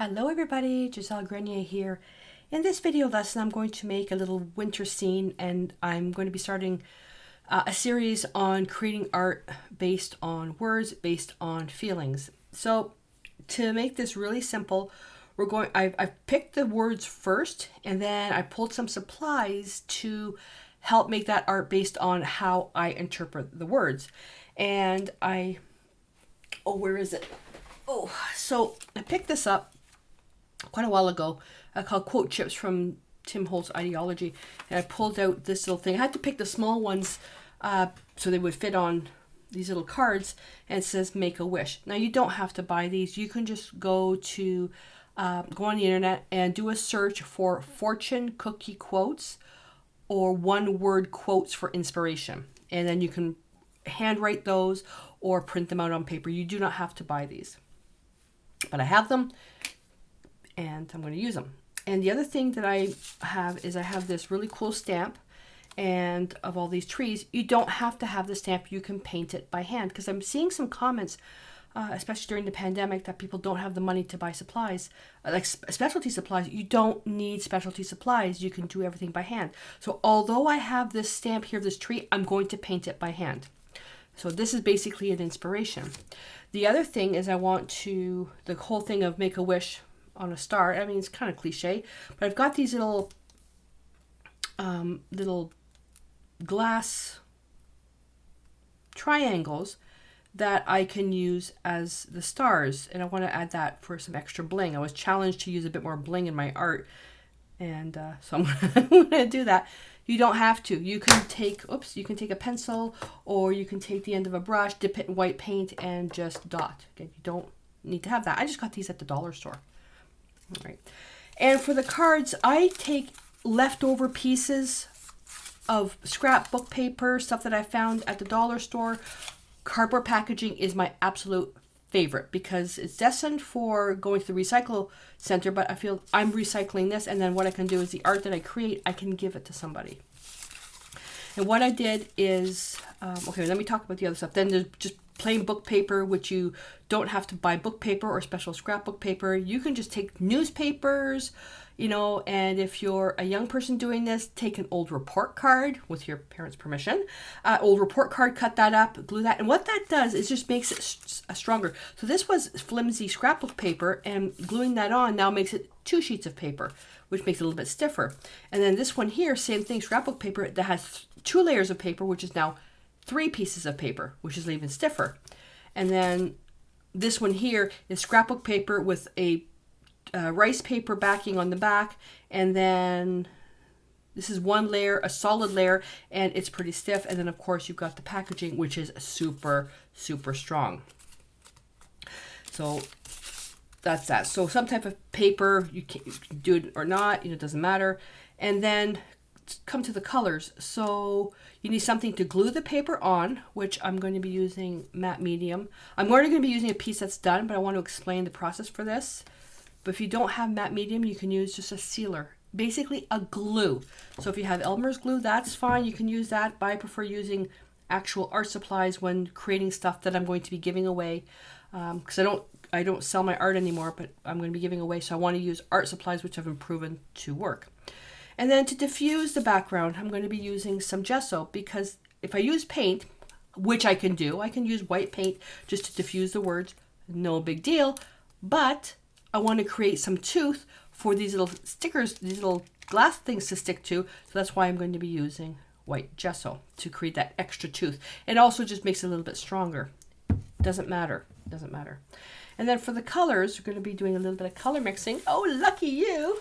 Hello everybody, Gisele Grenier here. In this video lesson I'm going to make a little winter scene, and I'm going to be starting a series on creating art based on words, based on feelings. So to make this really simple, I've picked the words first, and then I pulled some supplies to help make that art based on how I interpret the words. And where is it? So I picked this up quite a while ago, called Quote Chips from Tim Holt's Ideology, and I pulled out this little thing. I had to pick the small ones so they would fit on these little cards, and it says make a wish. Now you don't have to buy these. You can just go on the internet and do a search for fortune cookie quotes or one word quotes for inspiration, and then you can handwrite those or print them out on paper. You do not have to buy these, but I have them and I'm going to use them. And the other thing that I have is I have this really cool stamp, and of all these trees. You don't have to have the stamp, you can paint it by hand, because I'm seeing some comments, especially during the pandemic, that people don't have the money to buy supplies, like specialty supplies. You don't need specialty supplies, you can do everything by hand. So although I have this stamp here of this tree, I'm going to paint it by hand. So this is basically an inspiration. The other thing is the whole thing of make a wish on a star. I mean, it's kind of cliche, but I've got these little glass triangles that I can use as the stars, and I want to add that for some extra bling. I was challenged to use a bit more bling in my art, and so I'm going to do that. You don't have to. You can take a pencil, or you can take the end of a brush, dip it in white paint, and just dot. Okay, you don't need to have that. I just got these at the dollar store. All right. And for the cards, I take leftover pieces of scrapbook paper, stuff that I found at the dollar store. Cardboard packaging is my absolute favorite because it's destined for going to the recycle center, but I feel I'm recycling this, and then what I can do is the art that I create, I can give it to somebody. And what I did is, okay, let me talk about the other stuff. Then there's just plain book paper, which you don't have to buy book paper or special scrapbook paper. You can just take newspapers, and if you're a young person doing this, take an old report card with your parents' permission. Old report card, cut that up, glue that. And what that does is just makes it stronger. So this was flimsy scrapbook paper, and gluing that on now makes it 2 sheets of paper, which makes it a little bit stiffer. And then this one here, same thing, scrapbook paper, that has 2 layers of paper, which is now 3 pieces of paper, which is even stiffer. And then this one here is scrapbook paper with a rice paper backing on the back, and then this is 1 layer, a solid layer, and it's pretty stiff. And then of course you've got the packaging, which is super strong. So that's that. So some type of paper, you can do it or not, it doesn't matter. And then come to the colors. So you need something to glue the paper on, which I'm going to be using matte medium. I'm already going to be using a piece that's done, but I want to explain the process for this. But if you don't have matte medium, you can use just a sealer, basically a glue. So if you have Elmer's glue, that's fine, you can use that, but I prefer using actual art supplies when creating stuff that I'm going to be giving away, because I don't sell my art anymore, but I'm going to be giving away, so I want to use art supplies which have been proven to work. And then to diffuse the background, I'm going to be using some gesso, because if I use paint, which I can do, I can use white paint just to diffuse the words, no big deal, but I want to create some tooth for these little stickers, these little glass things to stick to, so that's why I'm going to be using white gesso to create that extra tooth. It also just makes it a little bit stronger. Doesn't matter. And then for the colors, we're going to be doing a little bit of color mixing. Oh, lucky you!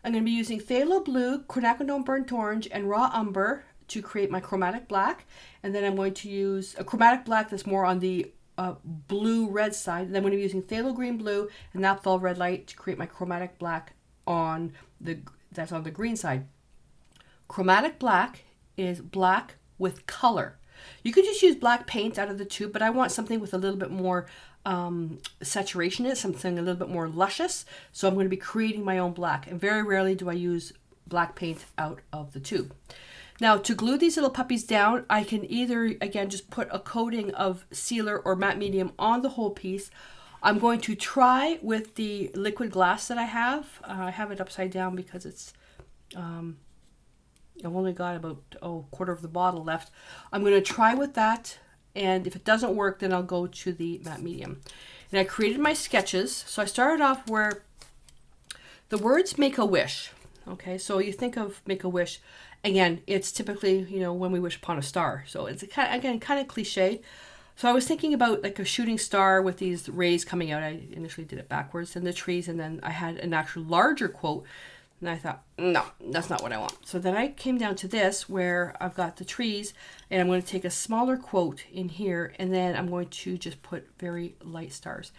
I'm going to be using phthalo blue, quinacridone burnt orange, and raw umber to create my chromatic black. And then I'm going to use a chromatic black that's more on the blue-red side. And then I'm going to be using phthalo green blue and naphthol red light to create my chromatic black that's on the green side. Chromatic black is black with color. You could just use black paint out of the tube, but I want something with a little bit more saturation in it, something a little bit more luscious. So I'm going to be creating my own black, and very rarely do I use black paint out of the tube. Now to glue these little puppies down, I can either, again, just put a coating of sealer or matte medium on the whole piece. I'm going to try with the liquid glass that I have. I have it upside down because it's, I've only got about a quarter of the bottle left. I'm going to try with that, and if it doesn't work, then I'll go to the matte medium. And I created my sketches. So I started off where the words make a wish. Okay, so you think of make a wish. Again, it's typically, you know, when we wish upon a star. So it's kind of cliche. So I was thinking about like a shooting star with these rays coming out. I initially did it backwards in the trees, and then I had an actual larger quote. And I thought, no, that's not what I want. So then I came down to this where I've got the trees, and I'm going to take a smaller quote in here, and then I'm going to just put very light stars.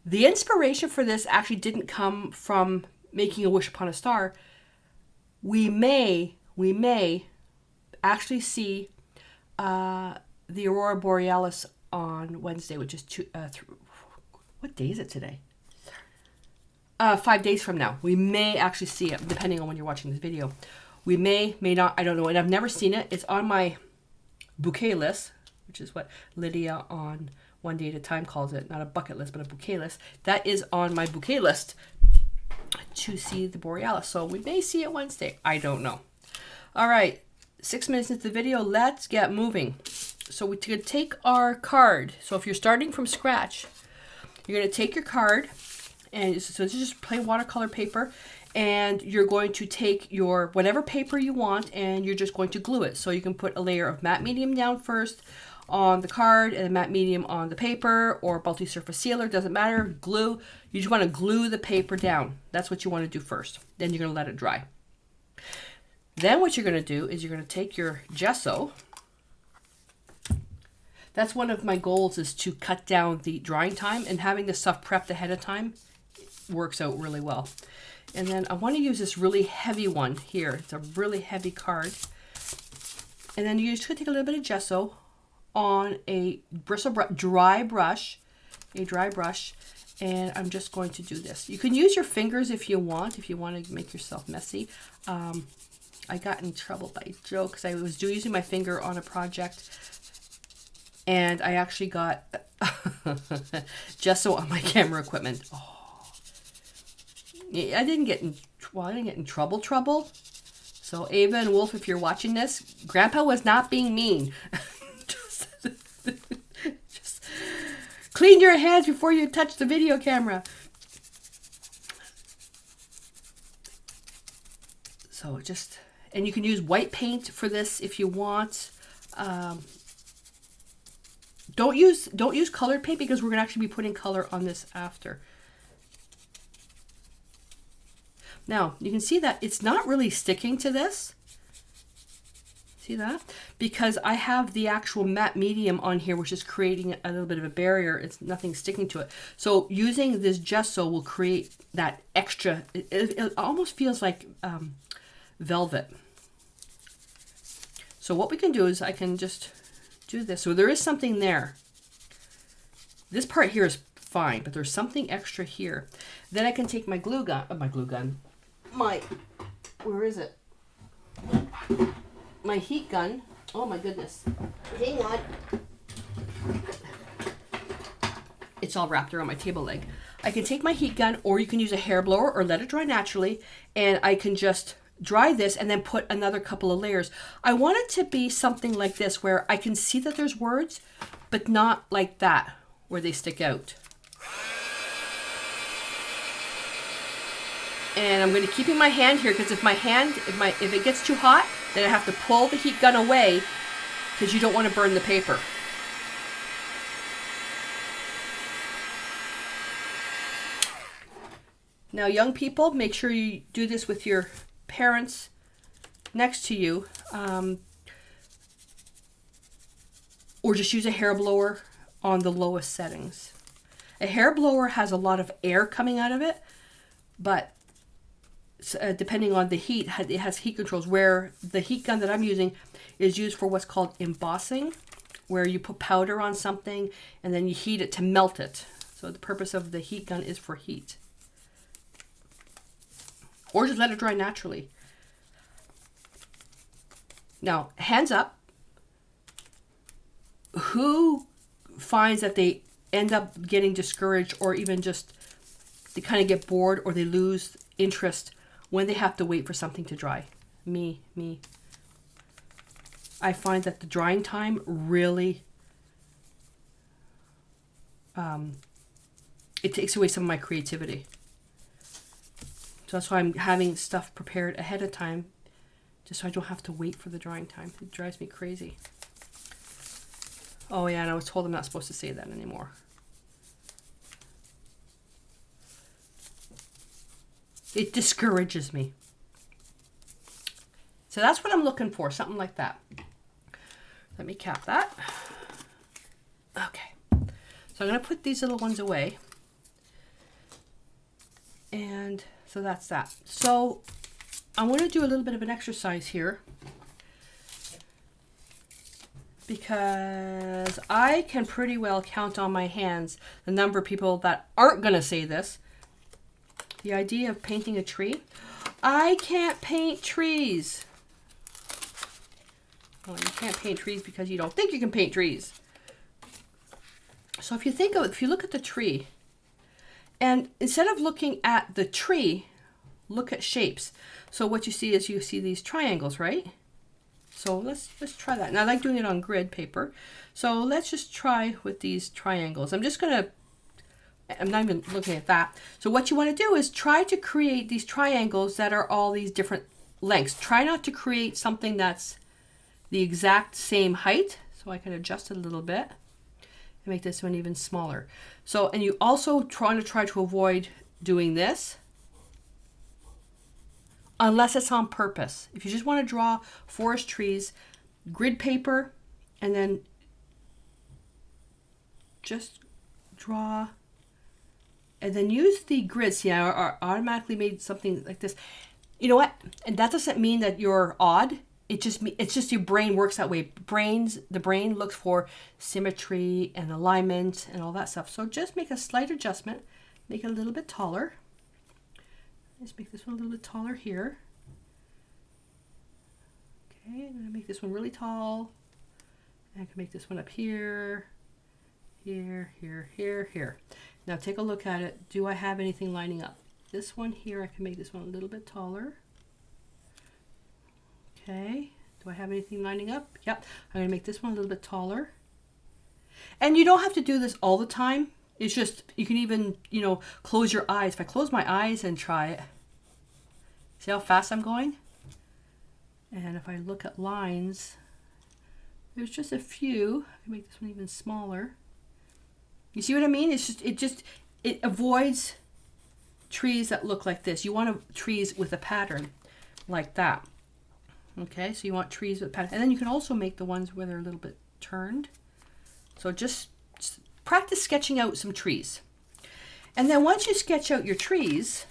The inspiration for this actually didn't come from making a wish upon a star. We may actually see the Aurora Borealis on Wednesday, which is what day is it today? 5 days from now. We may actually see it, depending on when you're watching this video. We may not, I don't know, and I've never seen it. It's on my bouquet list, which is what Lydia on One Day at a Time calls it. Not a bucket list, but a bouquet list. That is on my bouquet list to see the Borealis. So we may see it Wednesday. I don't know. All right, 6 minutes into the video, let's get moving. So we're going to take our card. So if you're starting from scratch, you're going to take your card, and so this is just plain watercolor paper, and you're going to take your whatever paper you want, and you're just going to glue it. So you can put a layer of matte medium down first on the card, and a matte medium on the paper, or multi-surface sealer, doesn't matter, glue. You just want to glue the paper down. That's what you want to do first. Then you're going to let it dry. Then what you're going to do is you're going to take your gesso. That's one of my goals, is to cut down the drying time, and having the stuff prepped ahead of time works out really well. And then I want to use this really heavy one here. It's a really heavy card. And then you just take a little bit of gesso on a dry brush, and I'm just going to do this. You can use your fingers if you want to make yourself messy. I got in trouble by Joe because I was using my finger on a project, and I actually got gesso on my camera equipment. Oh. I didn't get in trouble. So Ava and Wolf, if you're watching this, Grandpa was not being mean. just clean your hands before you touch the video camera. So and you can use white paint for this if you want. Don't use colored paint, because we're going to actually be putting color on this after. Now, you can see that it's not really sticking to this. See that? Because I have the actual matte medium on here, which is creating a little bit of a barrier. It's nothing sticking to it. So using this gesso will create that extra, it almost feels like velvet. So what we can do is I can just do this. So there is something there. This part here is fine, but there's something extra here. Then I can take my glue gun, where is it? My heat gun. Oh my goodness. Hang on. It's all wrapped around my table leg. I can take my heat gun, or you can use a hair blower or let it dry naturally, and I can just dry this and then put another couple of layers. I want it to be something like this, where I can see that there's words, but not like that, where they stick out. And I'm going to keep in my hand here, because if it gets too hot, then I have to pull the heat gun away, because you don't want to burn the paper. Now, young people, make sure you do this with your parents next to you, or just use a hair blower on the lowest settings. A hair blower has a lot of air coming out of it, but depending on the heat, it has heat controls, where the heat gun that I'm using is used for what's called embossing, where you put powder on something and then you heat it to melt it. So the purpose of the heat gun is for heat. Or just let it dry naturally. Now, hands up. Who finds that they end up getting discouraged, or even just they kind of get bored, or they lose interest when they have to wait for something to dry. Me. I find that the drying time really, it takes away some of my creativity. So that's why I'm having stuff prepared ahead of time, just so I don't have to wait for the drying time. It drives me crazy. Oh yeah, and I was told I'm not supposed to say that anymore. It discourages me. So that's what I'm looking for, something like that. Let me cap that. Okay. So I'm going to put these little ones away. And so that's that. So I want to do a little bit of an exercise here, because I can pretty well count on my hands the number of people that aren't going to say this. The idea of painting a tree. I can't paint trees. Well, you can't paint trees because you don't think you can paint trees. So if you think of it, if you look at the tree, and instead of looking at the tree, look at shapes. So what you see is you see these triangles, right? So let's try that. And I like doing it on grid paper. So let's just try with these triangles. I'm not even looking at that. So what you want to do is try to create these triangles that are all these different lengths. Try not to create something that's the exact same height. So I can adjust it a little bit and make this one even smaller. So, and you also try to avoid doing this unless it's on purpose. If you just want to draw forest trees, grid paper, and then just draw, and then use the grid. See, I automatically made something like this. You know what? And that doesn't mean that you're odd. It's just your brain works that way. The brain looks for symmetry and alignment and all that stuff. So just make a slight adjustment. Make it a little bit taller. Let's make this one a little bit taller here. Okay, I'm gonna make this one really tall. And I can make this one up here, here, here, here, here. Now take a look at it. Do I have anything lining up? This one here, I can make this one a little bit taller. Okay, do I have anything lining up? Yep, I'm gonna make this one a little bit taller. And you don't have to do this all the time. It's just, you can even, close your eyes. If I close my eyes and try it, see how fast I'm going? And if I look at lines, there's just a few. I can make this one even smaller. You see what I mean? It avoids trees that look like this. You want trees with a pattern like that. Okay, so you want trees with pattern. And then you can also make the ones where they're a little bit turned. So just practice sketching out some trees. And then once you sketch out your trees,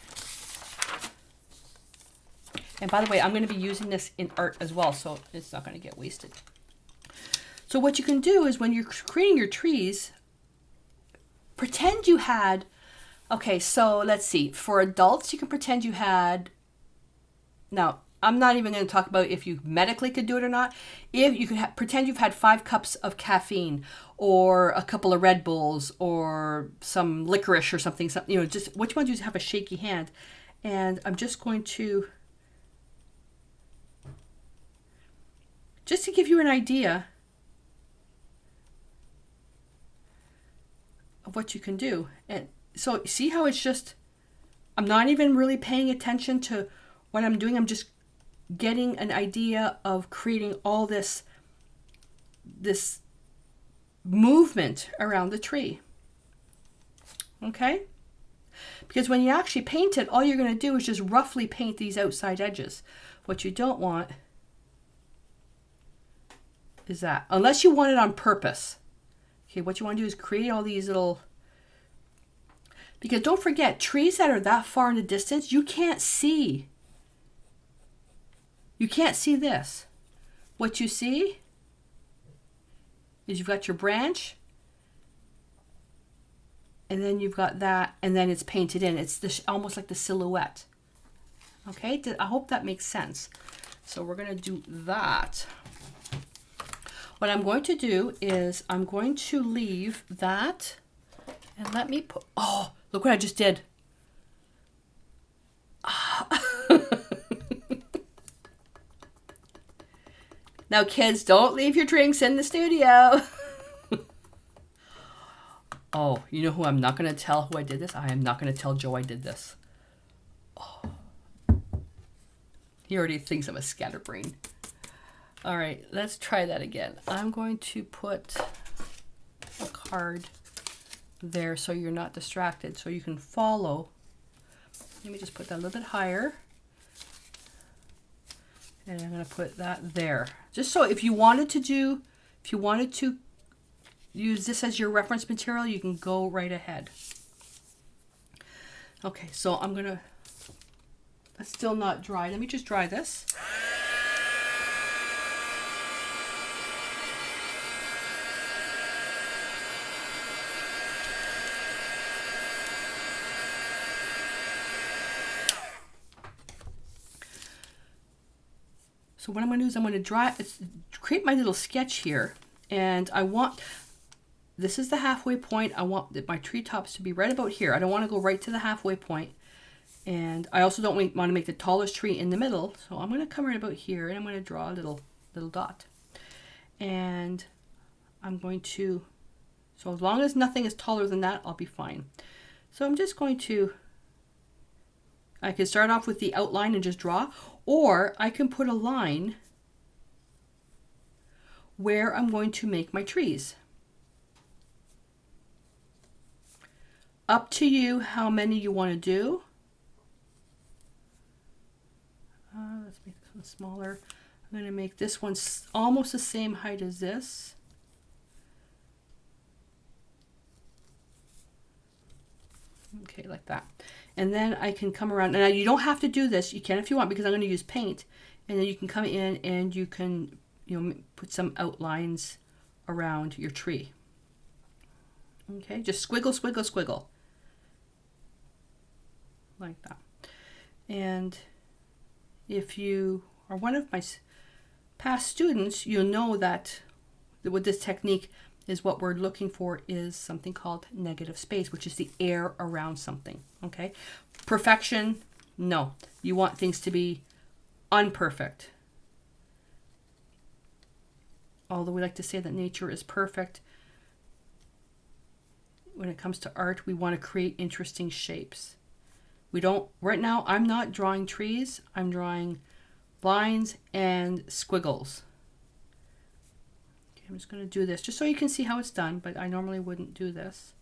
and by the way, I'm going to be using this in art as well, so it's not going to get wasted. So what you can do is when you're creating your trees, pretend you had, okay, so let's see, for adults, you can pretend you had, now, I'm not even going to talk about if you medically could do it or not. If you could pretend you've had 5 cups of caffeine, or a couple of Red Bulls, or some licorice or something, just what you want to do is have a shaky hand. And I'm just going to, just to give you an idea of what you can do. And so see how it's just, I'm not even really paying attention to what I'm doing. I'm just getting an idea of creating all this movement around the tree. Okay? Because when you actually paint it, all you're going to do is just roughly paint these outside edges. What you don't want is that, unless you want it on purpose. Okay, what you want to do is create all these little, because don't forget, trees that are that far in the distance, you can't see. You can't see this. What you see is you've got your branch, and then you've got that, and then it's painted in. It's almost like the silhouette. Okay, I hope that makes sense. So we're going to do that. What I'm going to do is I'm going to leave that And let me put, oh, look what I just did. Now kids, don't leave your drinks in the studio. Oh, you know who I'm not going to tell who I did this? I am not going to tell Joe I did this. Oh. He already thinks I'm a scatterbrain. All right, let's try that again. I'm going to put a card there so you're not distracted, so you can follow. Let me just put that a little bit higher. And I'm going to put that there. Just so if you wanted to use this as your reference material, you can go right ahead. Okay, so I'm going to, that's still not dry. Let me just dry this. So what I'm going to do is I'm going to create my little sketch here, and I want, this is the halfway point. I want my treetops to be right about here. I don't want to go right to the halfway point, and I also don't want to make the tallest tree in the middle. So I'm going to come right about here, and I'm going to draw a little dot, and I'm going to, so as long as nothing is taller than that, I'll be fine. So I'm just going to, I can start off with the outline and just draw, or I can put a line where I'm going to make my trees. Up to you how many you want to do. Let's make this one smaller. I'm going to make this one almost the same height as this. Okay, like that. And then I can come around. Now you don't have to do this. You can if you want, because I'm going to use paint. And then you can come in and you can, you know, put some outlines around your tree. Okay, just squiggle, squiggle, squiggle. Like that. And if you are one of my past students, you'll know that with this technique is what we're looking for is something called negative space, which is the air around something. Okay, perfection, no. You want things to be unperfect. Although we like to say that nature is perfect, when it comes to art, we want to create interesting shapes. We don't, right now, I'm not drawing trees, I'm drawing lines and squiggles. I'm just going to do this just so you can see how it's done, but I normally wouldn't do this.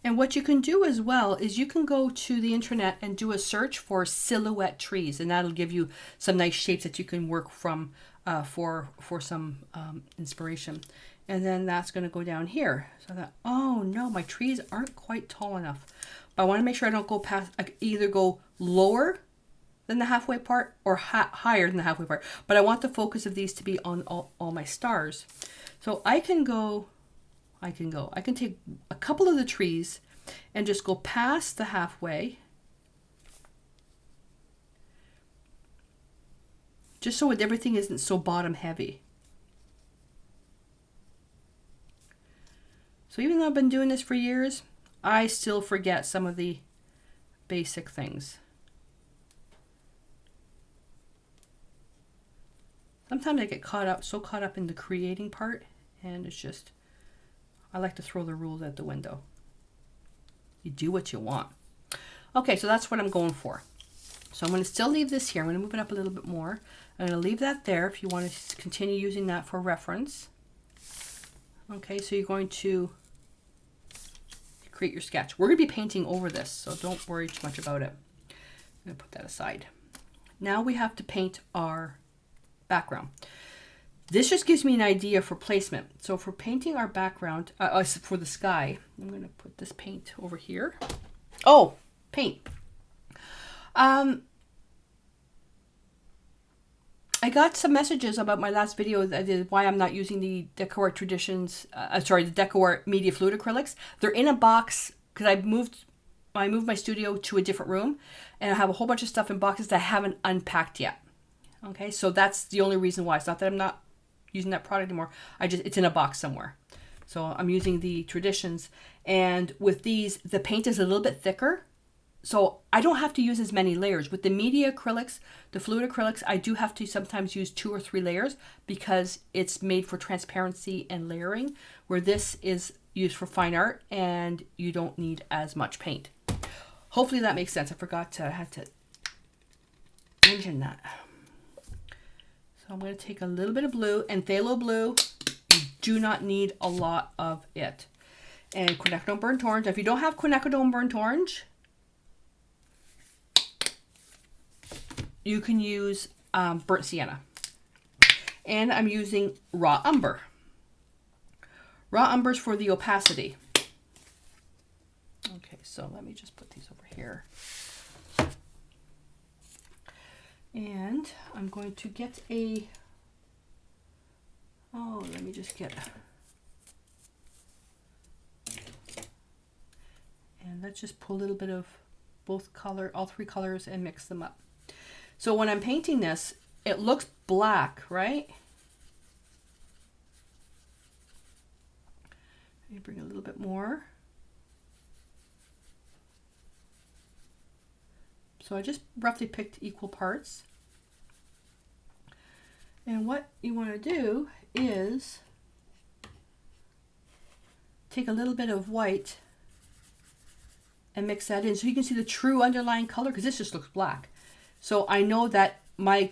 And what you can do as well is you can go to the internet and do a search for silhouette trees, and that'll give you some nice shapes that you can work from for some inspiration. And then that's going to go down here. So that, oh no, my trees aren't quite tall enough. But I want to make sure I don't go past, I either go lower than the halfway part or higher than the halfway part. But I want the focus of these to be on all my stars. So I can take a couple of the trees and just go past the halfway. Just so everything isn't so bottom heavy. So even though I've been doing this for years, I still forget some of the basic things. Sometimes I get so caught up in the creating part, and it's just, I like to throw the rules out the window. You do what you want. Okay, so that's what I'm going for. So I'm going to still leave this here. I'm going to move it up a little bit more. I'm going to leave that there if you want to continue using that for reference. Okay, so you're going to create your sketch. We're going to be painting over this, so don't worry too much about it. I'm going to put that aside. Now we have to paint our background. This just gives me an idea for placement. So for painting our background, for the sky, I'm going to put this paint over here. Oh, paint. I got some messages about my last video that is why I'm not using the Decor Traditions, the Decor Media Fluid acrylics. They're in a box because I moved my studio to a different room, and I have a whole bunch of stuff in boxes that I haven't unpacked yet. Okay, so that's the only reason why. It's not that I'm not using that product anymore. It's in a box somewhere. So I'm using the Traditions. And with these, the paint is a little bit thicker. So I don't have to use as many layers. With the media acrylics, the fluid acrylics, I do have to sometimes use 2 or 3 layers because it's made for transparency and layering, where this is used for fine art and you don't need as much paint. Hopefully that makes sense. I had to mention that. So I'm going to take a little bit of blue, and phthalo blue, you do not need a lot of it. And quinacridone burnt orange. If you don't have quinacridone burnt orange, you can use burnt sienna. And I'm using raw umber. Raw umber's for the opacity. Okay, so let me just put these over here. And I'm going to get let me just get, and let's just pull a little bit of all 3 colors and mix them up. So when I'm painting this, it looks black, right? Let me bring a little bit more. So I just roughly picked equal parts. And what you want to do is take a little bit of white and mix that in so you can see the true underlying color, because this just looks black. So I know that my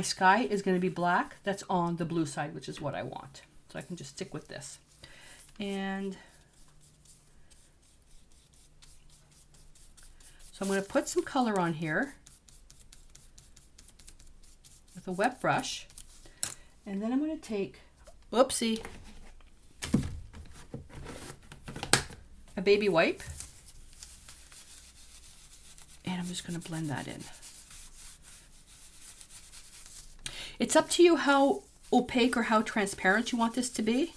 sky is going to be black. That's on the blue side, which is what I want. So I can just stick with this. And so I'm going to put some color on here with a wet brush. And then I'm going to take, whoopsie, a baby wipe. And I'm just going to blend that in. It's up to you how opaque or how transparent you want this to be.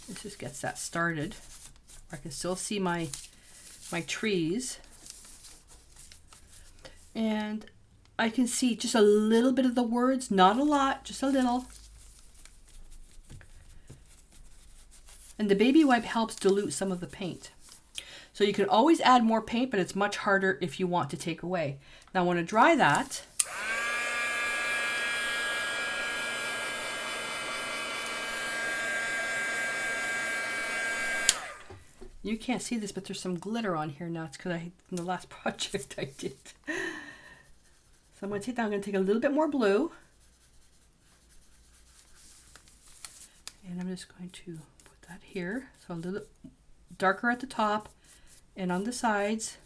This just gets that started. I can still see my trees. And I can see just a little bit of the words, not a lot, just a little. And the baby wipe helps dilute some of the paint. So you can always add more paint, but it's much harder if you want to take away. Now I want to dry that. You can't see this, but there's some glitter on here now. It's because from the last project I did. So I'm going to take a little bit more blue. And I'm just going to put that here. So a little darker at the top and on the sides.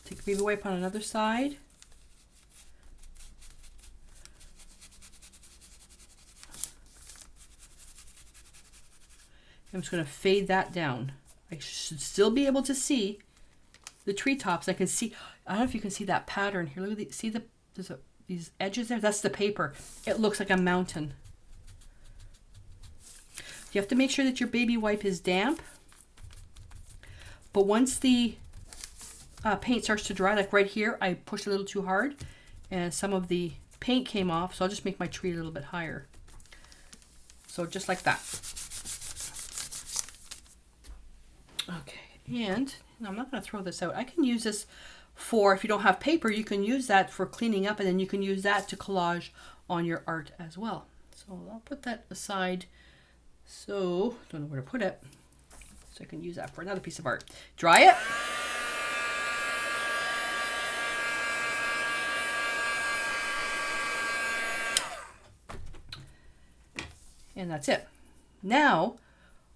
Take a baby wipe on another side. I'm just going to fade that down. I should still be able to see the treetops. I can see, I don't know if you can see that pattern here. Look at these edges there? That's the paper. It looks like a mountain. You have to make sure that your baby wipe is damp. But once the paint starts to dry, like right here, I pushed a little too hard and some of the paint came off. So I'll just make my tree a little bit higher. So just like that. Okay, and I'm not going to throw this out. I can use this for, if you don't have paper, you can use that for cleaning up, and then you can use that to collage on your art as well. So I'll put that aside. So, don't know where to put it. So I can use that for another piece of art. Dry it. And that's it. Now,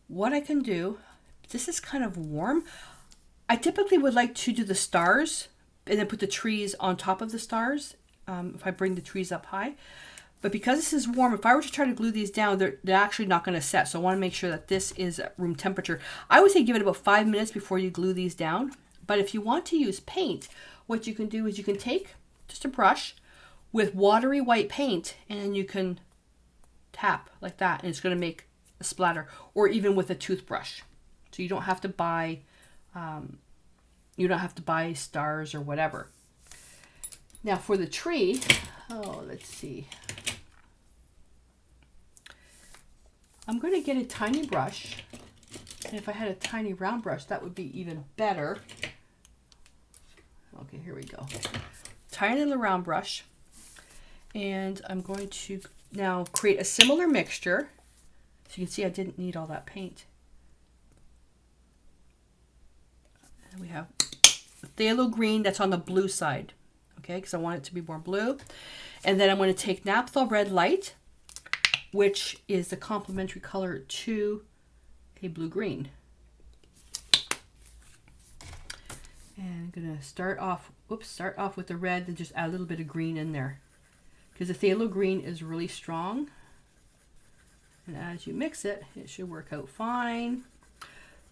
what I can do, this is kind of warm. I typically would like to do the stars and then put the trees on top of the stars if I bring the trees up high. But because this is warm, if I were to try to glue these down, they're actually not going to set. So I want to make sure that this is at room temperature. I would say give it about 5 minutes before you glue these down. But if you want to use paint, what you can do is you can take just a brush with watery white paint and you can tap like that and it's going to make a splatter, or even with a toothbrush. So you don't have to buy you don't have to buy stars or whatever. Now for the tree, oh, let's see. I'm going to get a tiny brush. And if I had a tiny round brush, that would be even better. Okay, here we go. Tiny little round brush. And I'm going to now create a similar mixture. So you can see I didn't need all that paint. And we have phthalo green that's on the blue side. Okay, because I want it to be more blue. And then I'm going to take Naphthol Red Light, which is the complementary color to a blue-green. And I'm going to start off with the red and just add a little bit of green in there. Because the phthalo green is really strong. And as you mix it, it should work out fine.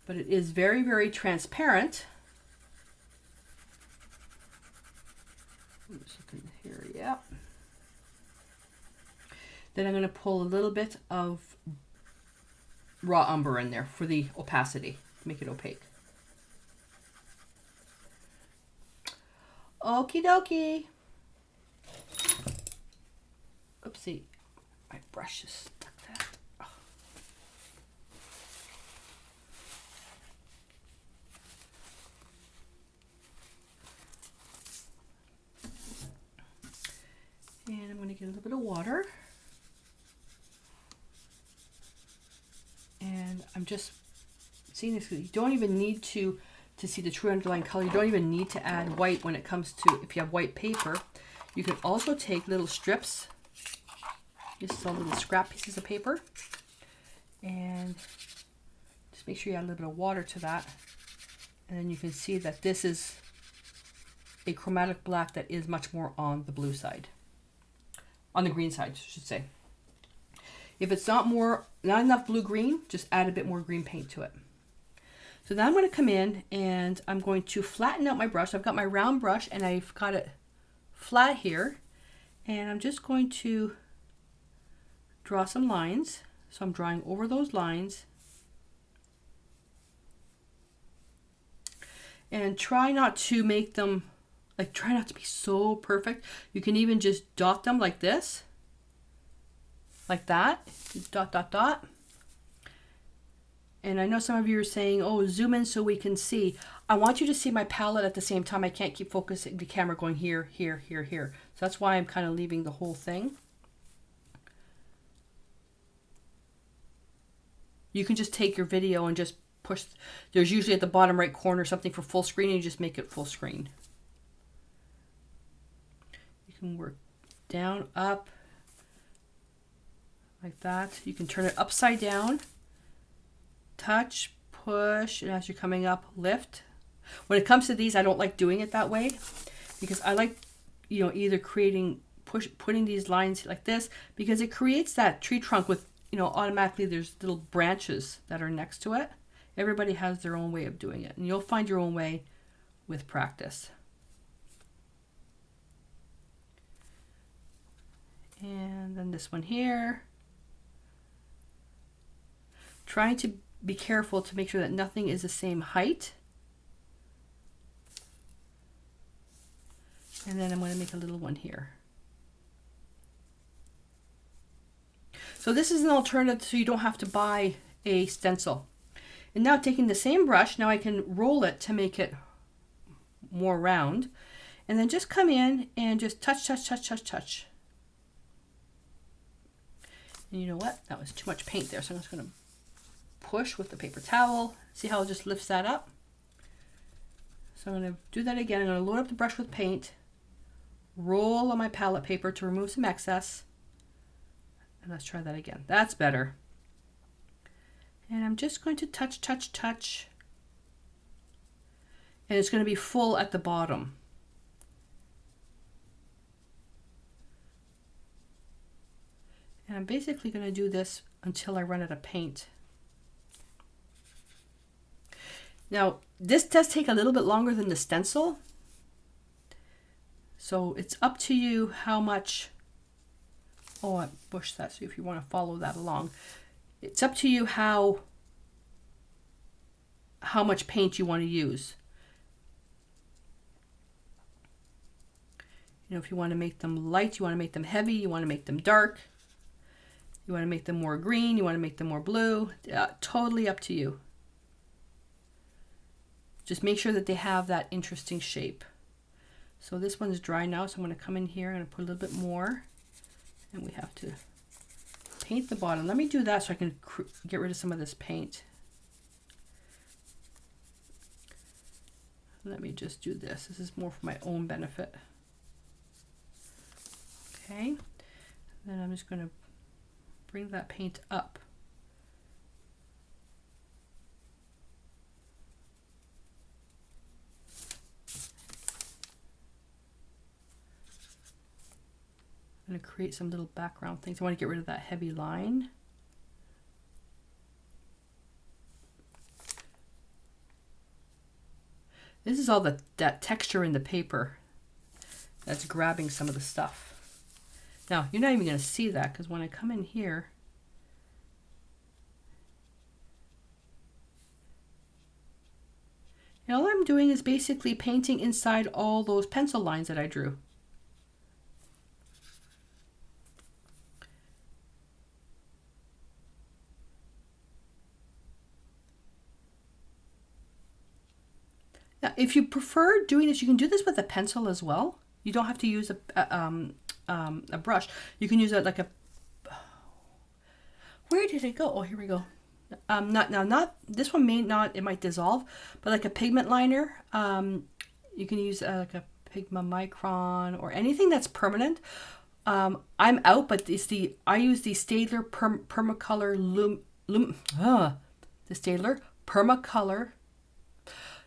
But it is very, very transparent. I'm just looking here, yeah. Then I'm going to pull a little bit of raw umber in there for the opacity, to make it opaque. Okie dokie. Oopsie, my brush is stuck there. Oh. And I'm going to get a little bit of water. And I'm just seeing this. You don't even need to see the true underlying color. You don't even need to add white when it comes to, if you have white paper. You can also take little strips, just some little scrap pieces of paper, and just make sure you add a little bit of water to that. And then you can see that this is a chromatic black that is much more on the blue side. On the green side, I should say. If it's not enough blue-green, just add a bit more green paint to it. So now I'm going to come in and I'm going to flatten out my brush. I've got my round brush and I've got it flat here. And I'm just going to draw some lines. So I'm drawing over those lines. And try not to make them, try not to be so perfect. You can even just dot them like this. Like that, dot, dot, dot. And I know some of you are saying, oh, zoom in so we can see. I want you to see my palette at the same time. I can't keep focusing the camera going here, here, here, here. So that's why I'm kind of leaving the whole thing. You can just take your video and just push. There's usually at the bottom right corner something for full screen, and you just make it full screen. You can work down, up, like that. You can turn it upside down, touch, push, and as you're coming up, lift. When it comes to these, I don't like doing it that way because I like, either putting these lines like this, because it creates that tree trunk with, automatically there's little branches that are next to it. Everybody has their own way of doing it, and you'll find your own way with practice. And then this one here. Trying to be careful to make sure that nothing is the same height. And then I'm going to make a little one here. So this is an alternative so you don't have to buy a stencil. And now taking the same brush, now I can roll it to make it more round. And then just come in and just touch, touch, touch, touch, touch. And you know what? That was too much paint there, so I'm just going to push with the paper towel. See how it just lifts that up? So I'm going to do that again. I'm going to load up the brush with paint, roll on my palette paper to remove some excess, and let's try that again. That's better. And I'm just going to touch, touch, touch, and it's going to be full at the bottom. And I'm basically going to do this until I run out of paint. Now, this does take a little bit longer than the stencil. So it's up to you how much, oh, I pushed that, so if you want to follow that along, it's up to you how much paint you want to use. You know, if you want to make them light, you want to make them heavy, you want to make them dark, you want to make them more green, you want to make them more blue, totally up to you. Just make sure that they have that interesting shape. So this one's dry now, so I'm going to come in here, I'm going to put a little bit more, and we have to paint the bottom. Let me do that so I can get rid of some of this paint. Let me just do this. This is more for my own benefit. Okay, then I'm just going to bring that paint up. I'm going to create some little background things. I want to get rid of that heavy line. This is all that texture in the paper that's grabbing some of the stuff. Now, you're not even going to see that because when I come in here, and all I'm doing is basically painting inside all those pencil lines that I drew. Now, if you prefer doing this, you can do this with a pencil as well. You don't have to use a brush. You can use it like a. Where did it go? Oh, here we go. Not this one may not. It might dissolve, but like a pigment liner. You can use like a Pigma Micron or anything that's permanent. I'm out, but I use the Staedtler Permacolor the Staedtler Permacolor.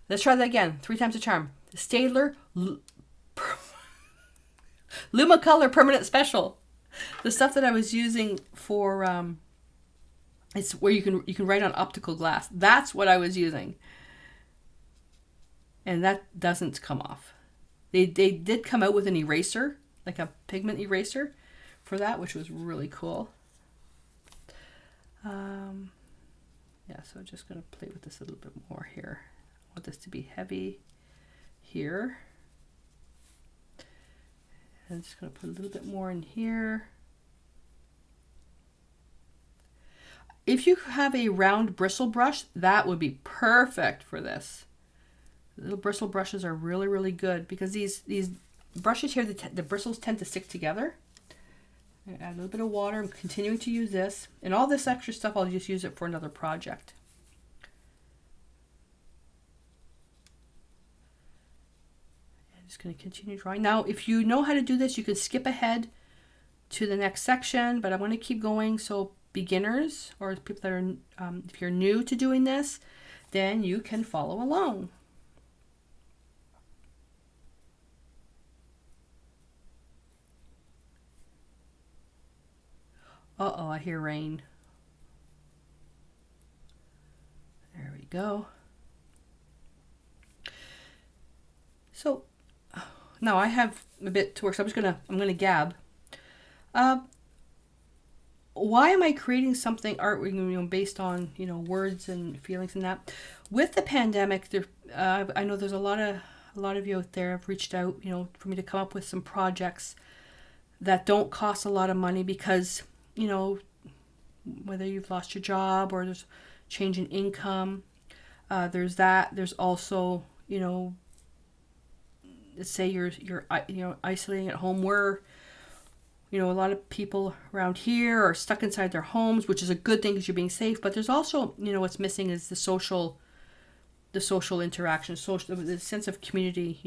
Let's try that again. 3 times the charm. The Staedtler Lumacolor Permanent Special. The stuff that I was using for it's where you can write on optical glass. That's what I was using. And that doesn't come off. They did come out with an eraser, like a pigment eraser for that, which was really cool. Yeah, so I'm just going to play with this a little bit more here. I want this to be heavy here. And I'm just going to put a little bit more in here. If you have a round bristle brush, that would be perfect for this. The little bristle brushes are really, really good because these brushes here, the bristles tend to stick together. Add a little bit of water. I'm continuing to use this. And all this extra stuff, I'll just use it for another project. I'm just going to continue drawing. Now, if you know how to do this, you can skip ahead to the next section, but I want to keep going. So beginners or people that are, if you're new to doing this, then you can follow along. Uh-oh, I hear rain. There we go. So now I have a bit to work, so I'm gonna gab. Why am I creating something art, based on words and feelings and that? With the pandemic, I know there's a lot of you out there have reached out, for me to come up with some projects that don't cost a lot of money because whether you've lost your job or there's change in income, there's that. There's also, let's say you're isolating at home. Where a lot of people around here are stuck inside their homes, which is a good thing because you're being safe. But there's also, what's missing is the social interaction, the sense of community,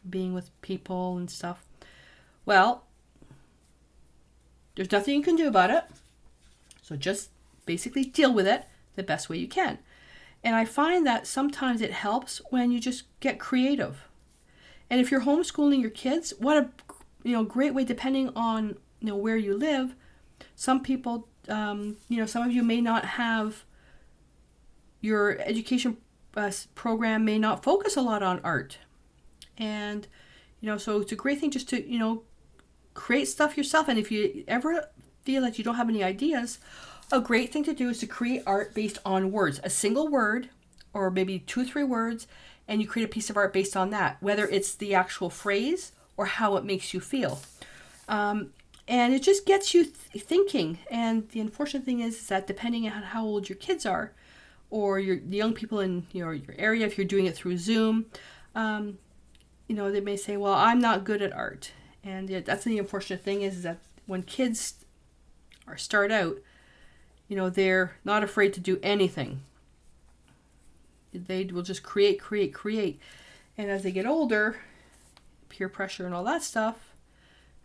being with people and stuff. Well, there's nothing you can do about it. So just basically deal with it the best way you can. And I find that sometimes it helps when you just get creative. And if you're homeschooling your kids, what a great way, depending on where you live. Some people, some of you may not have, your education program may not focus a lot on art. And so it's a great thing just to create stuff yourself. And if you ever feel like you don't have any ideas, a great thing to do is to create art based on words, a single word or maybe 2 or 3 words, and you create a piece of art based on that, whether it's the actual phrase or how it makes you feel. And it just gets you thinking. And the unfortunate thing is that depending on how old your kids are, or the young people in your area, if you're doing it through Zoom, they may say, well, I'm not good at art. And that's the unfortunate thing is that when kids start out, they're not afraid to do anything. They will just create. And as they get older, peer pressure and all that stuff,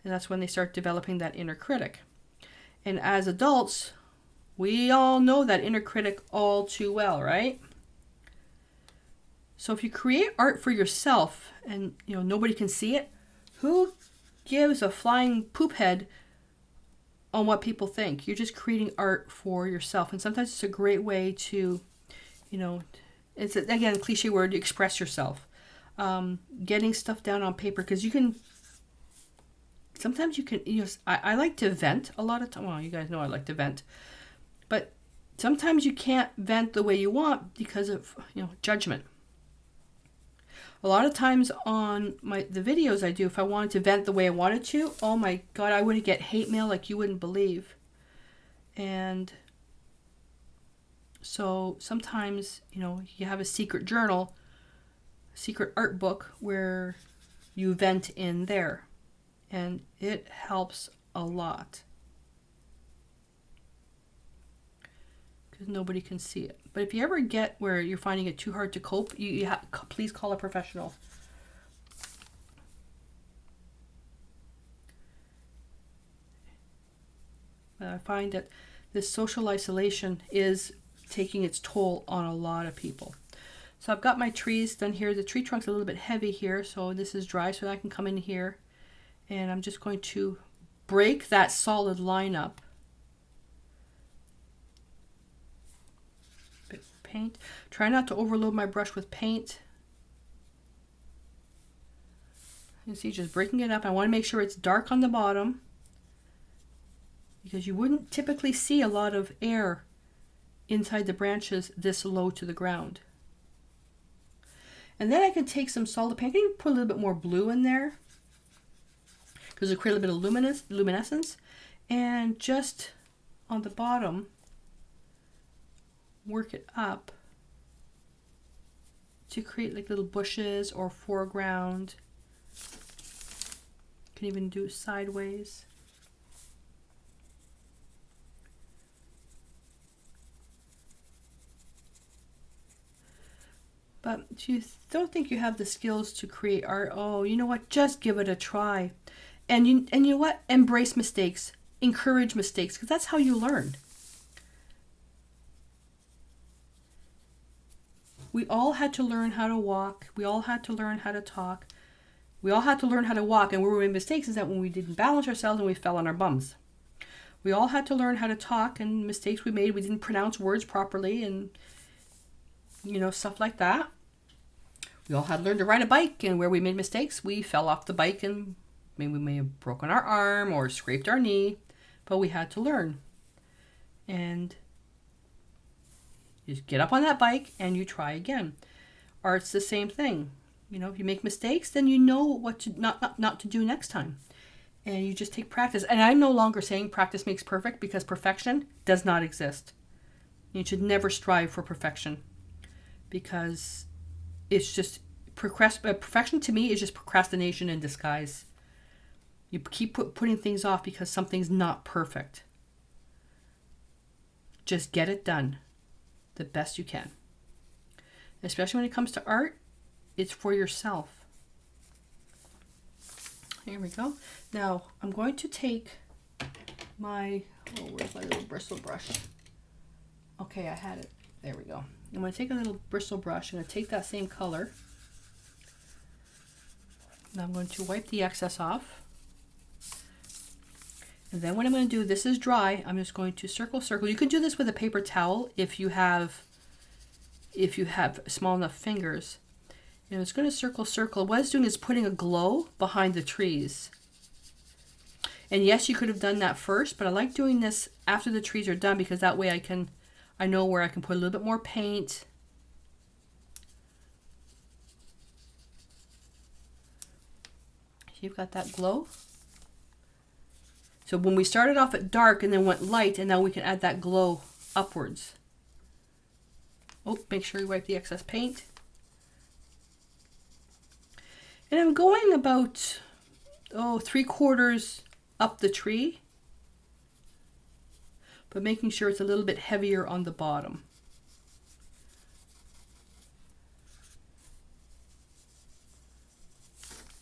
and that's when they start developing that inner critic. And as adults, we all know that inner critic all too well, right? So if you create art for yourself and nobody can see it, who gives a flying poop head on what people think? You're just creating art for yourself. And sometimes it's a great way to, it's again a cliche word, to express yourself. Getting stuff down on paper, because sometimes you can, I like to vent a lot of time. Well, you guys know I like to vent. But sometimes you can't vent the way you want because of, judgment. A lot of times on the videos I do, if I wanted to vent the way I wanted to, oh my God, I would get hate mail like you wouldn't believe. And so sometimes, you have a secret journal, secret art book where you vent in there. And it helps a lot. Because nobody can see it. But if you ever get where you're finding it too hard to cope, please call a professional. I find that this social isolation is taking its toll on a lot of people. So I've got my trees done here. The tree trunk's a little bit heavy here, so this is dry, so I can come in here. And I'm just going to break that solid line up. Paint. Try not to overload my brush with paint. You see, just breaking it up. I want to make sure it's dark on the bottom, because you wouldn't typically see a lot of air inside the branches this low to the ground. And then I can take some solid paint. I can put a little bit more blue in there, because it'll create a little bit of luminescence. And just on the bottom, work it up to create like little bushes or foreground. You can even do it sideways. But if you don't think you have the skills to create art, oh, you know what? Just give it a try. And you know what? Embrace mistakes. Encourage mistakes, because that's how you learn. We all had to learn how to walk. We all had to learn how to talk. We all had to learn how to walk. And where we made mistakes is that when we didn't balance ourselves and we fell on our bums. We all had to learn how to talk, and mistakes we made. We didn't pronounce words properly and, stuff like that. We all had to learn to ride a bike, and where we made mistakes, we fell off the bike and maybe we may have broken our arm or scraped our knee, but we had to learn. And you just get up on that bike and you try again. Art's the same thing. If you make mistakes, then you know what to not to do next time. And you just take practice. And I'm no longer saying practice makes perfect, because perfection does not exist. You should never strive for perfection, because it's just perfection to me is just procrastination in disguise. You keep putting things off because something's not perfect. Just get it done the best you can. Especially when it comes to art, it's for yourself. Here we go. Now I'm going to take my, where's my little bristle brush? Okay, I had it. There we go. I'm going to take a little bristle brush. I'm going to take that same color. Now I'm going to wipe the excess off. And then what I'm going to do, this is dry, I'm just going to circle. You can do this with a paper towel if you have small enough fingers. And it's going to circle. What it's doing is putting a glow behind the trees. And yes, you could have done that first, but I like doing this after the trees are done, because that way I know where I can put a little bit more paint. You've got that glow. So when we started off at dark and then went light, and now we can add that glow upwards. Oh, make sure you wipe the excess paint. And I'm going about, 3/4 up the tree, but making sure it's a little bit heavier on the bottom.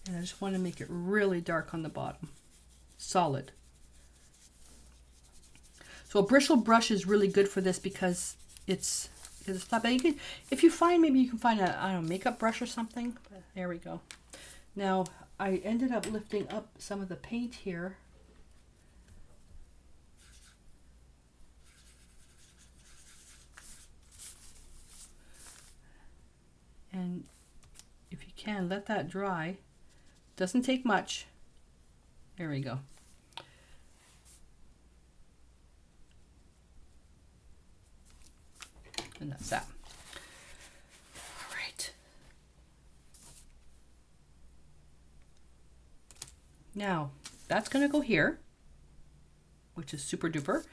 And I just want to make it really dark on the bottom, solid. So a bristle brush is really good for this because it's flat. But you can, if you find, maybe you can find a, I don't know, makeup brush or something. But there we go. Now I ended up lifting up some of the paint here. And if you can, let that dry. Doesn't take much. There we go. And that's that. All right. Now, that's going to go here, which is super duper.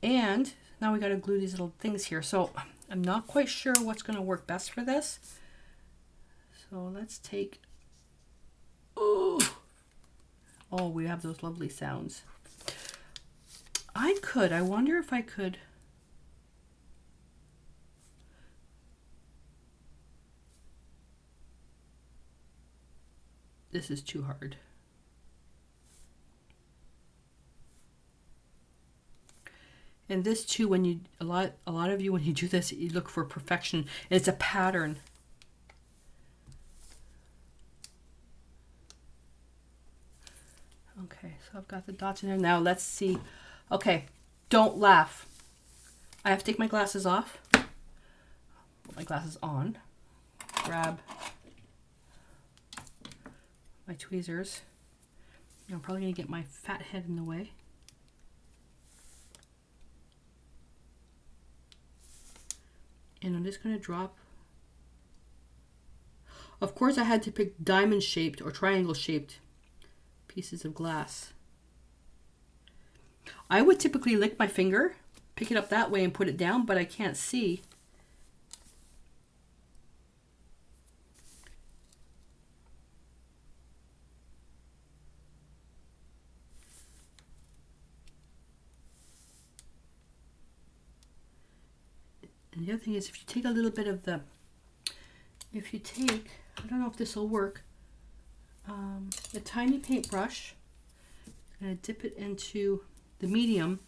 And now we got to glue these little things here. So I'm not quite sure what's going to work best for this. So let's take, oh, we have those lovely sounds. I wonder if I could. This is too hard. And this too, when you, a lot of you, when you do this, you look for perfection. And it's a pattern. Okay, so I've got the dots in there. Now let's see. Okay, don't laugh. I have to take my glasses off. Put my glasses on. Grab my tweezers. I'm probably going to get my fat head in the way. And I'm just going to drop. Of course, I had to pick diamond shaped or triangle shaped pieces of glass. I would typically lick my finger, pick it up that way and put it down, but I can't see. And the other thing is, if you take a little bit of the, I don't know if this will work, a tiny paintbrush, and dip it into the medium,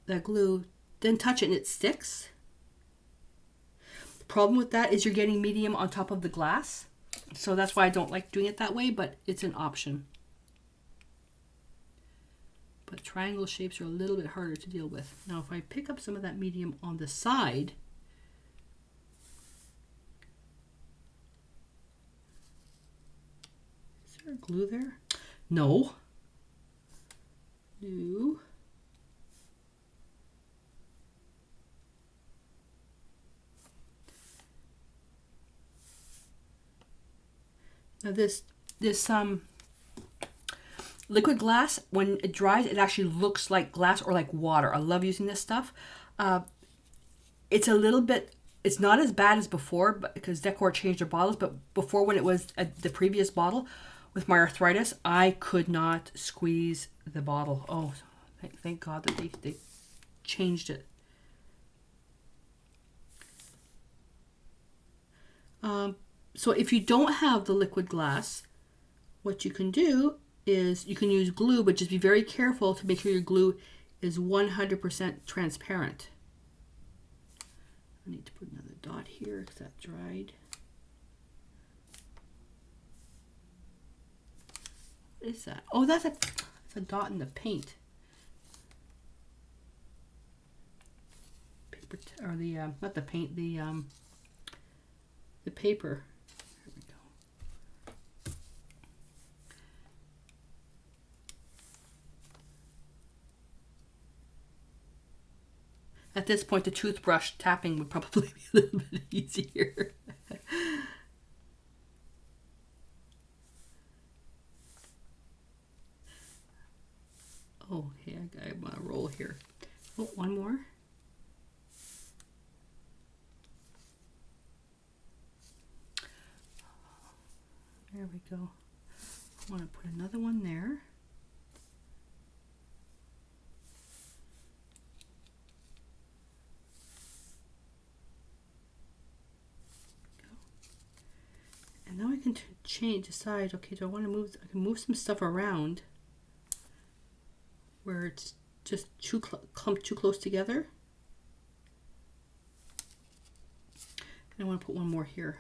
that glue, then touch it and it sticks. The problem with that is you're getting medium on top of the glass. So that's why I don't like doing it that way, but it's an option. But triangle shapes are a little bit harder to deal with. Now if I pick up some of that medium on the side, is there glue there? No. No. Now this liquid glass, when it dries, it actually looks like glass or like water. I love using this stuff. It's a little bit, it's not as bad as before, but because Decor changed their bottles, but before, when it was the previous bottle with my arthritis, I could not squeeze the bottle. Oh, thank God that they changed it. So if you don't have the liquid glass, what you can do is you can use glue, but just be very careful to make sure your glue is 100% transparent. I need to put another dot here because that dried. What is that? Oh, that's a dot in the paint. Paper, or the, not the paint, the paper. There we go. At this point, the toothbrush tapping would probably be a little bit easier. Oh, okay, I'm on a roll here. Oh, one more. There we go. I want to put another one there. And now I can decide, okay, do I want to move, I can move some stuff around where it's just clumped too close together. And I want to put one more here.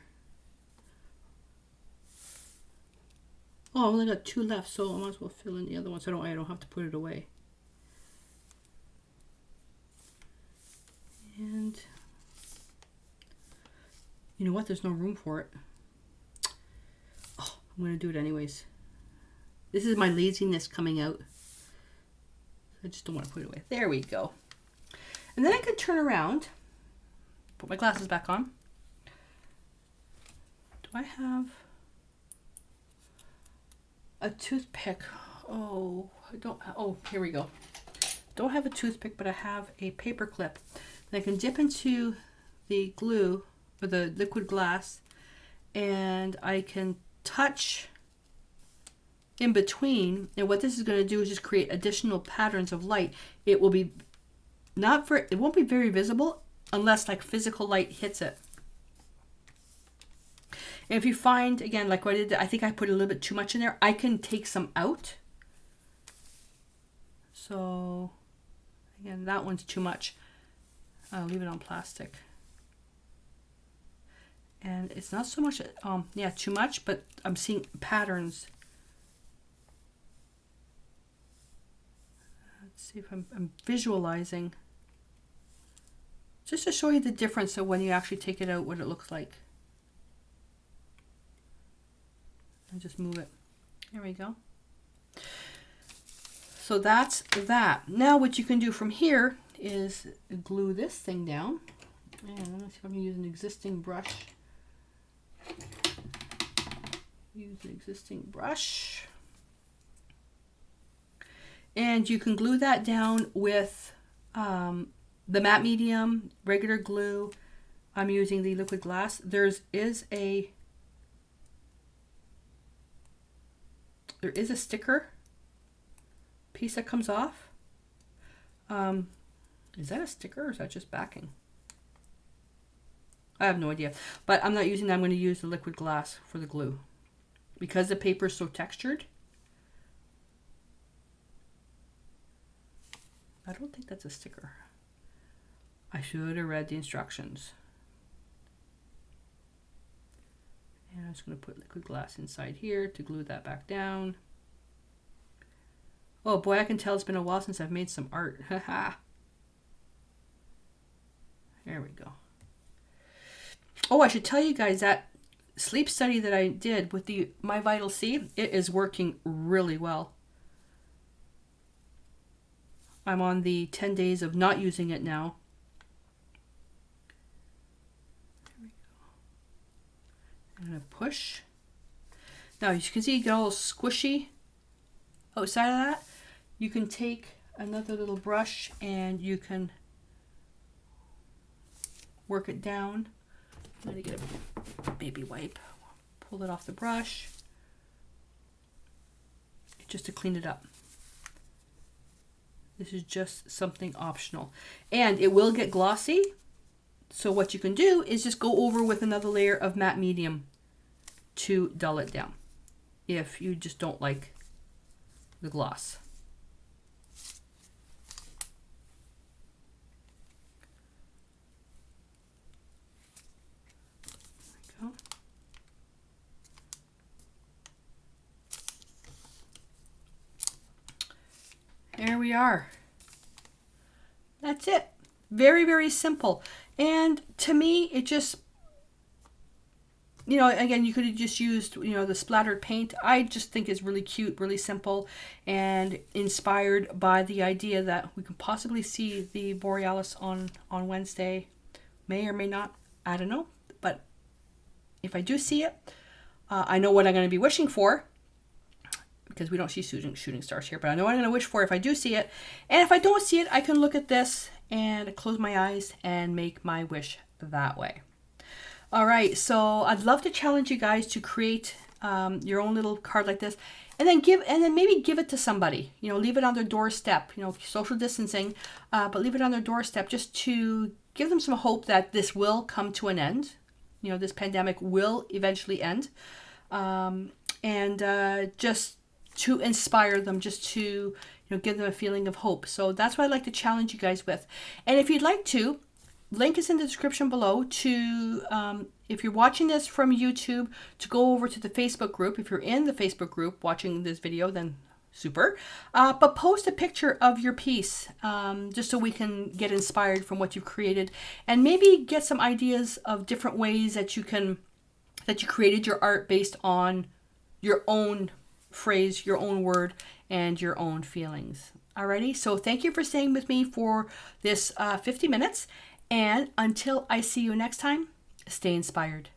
Oh, I only got 2 left, so I might as well fill in the other one so I don't have to put it away. And you know what? There's no room for it. Oh, I'm going to do it anyways. This is my laziness coming out. I just don't want to put it away. There we go. And then I can turn around, put my glasses back on. Do I have a toothpick? Oh, I don't. Oh, here we go. Don't have a toothpick, but I have a paper clip that I can dip into the glue or the liquid glass, and I can touch in between. And what this is going to do is just create additional patterns of light. It will be it won't be very visible unless like physical light hits it. And if you find, again, like what I did, I think I put a little bit too much in there, I can take some out. So again, that one's too much. I'll leave it on plastic. And it's not so much, yeah, too much, but I'm seeing patterns. Let's see if I'm visualizing. Just to show you the difference of when you actually take it out, what it looks like. And just move it. There we go. So that's that. Now what you can do from here is glue this thing down. And let's see if I'm going to use an existing brush. Use an existing brush. And you can glue that down with the matte medium, regular glue. I'm using the liquid glass. There is a sticker piece that comes off. Is that a sticker or is that just backing? I have no idea, but I'm not using that. I'm going to use the liquid glass for the glue because the paper is so textured. I don't think that's a sticker. I should have read the instructions. And I'm just going to put liquid glass inside here to glue that back down. Oh boy, I can tell it's been a while since I've made some art. Haha. There we go. Oh, I should tell you guys that sleep study that I did with the My Vital C, it is working really well. I'm on the 10 days of not using it now. There we go. I'm going to push. Now, as you can see, you get all squishy outside of that. You can take another little brush and you can work it down. I'm going to get a baby wipe. Pull it off the brush just to clean it up. This is just something optional. And it will get glossy. So what you can do is just go over with another layer of matte medium to dull it down if you just don't like the gloss. There we go. There we are. That's it. Very, very simple. And to me, it just, you know, again, you could have just used, you know, the splattered paint. I just think it's really cute, really simple, and inspired by the idea that we could possibly see the Borealis on Wednesday. May or may not. I don't know. But if I do see it, I know what I'm going to be wishing for. because we don't see shooting stars here, but I know what I'm going to wish for if I do see it. And if I don't see it, I can look at this and close my eyes and make my wish that way. All right, so I'd love to challenge you guys to create your own little card like this, and then maybe give it to somebody. You know, leave it on their doorstep. You know, social distancing, but leave it on their doorstep just to give them some hope that this will come to an end. You know, this pandemic will eventually end, and just to inspire them, just to give them a feeling of hope. So that's what I'd like to challenge you guys with. And if you'd like to, link is in the description below to, if you're watching this from YouTube, to go over to the Facebook group. If you're in the Facebook group watching this video, then super. But post a picture of your piece, just so we can get inspired from what you've created, and maybe get some ideas of different ways that you created your art based on your own phrase, your own word, and your own feelings. Alrighty, so thank you for staying with me for this 50 minutes. And until I see you next time, stay inspired.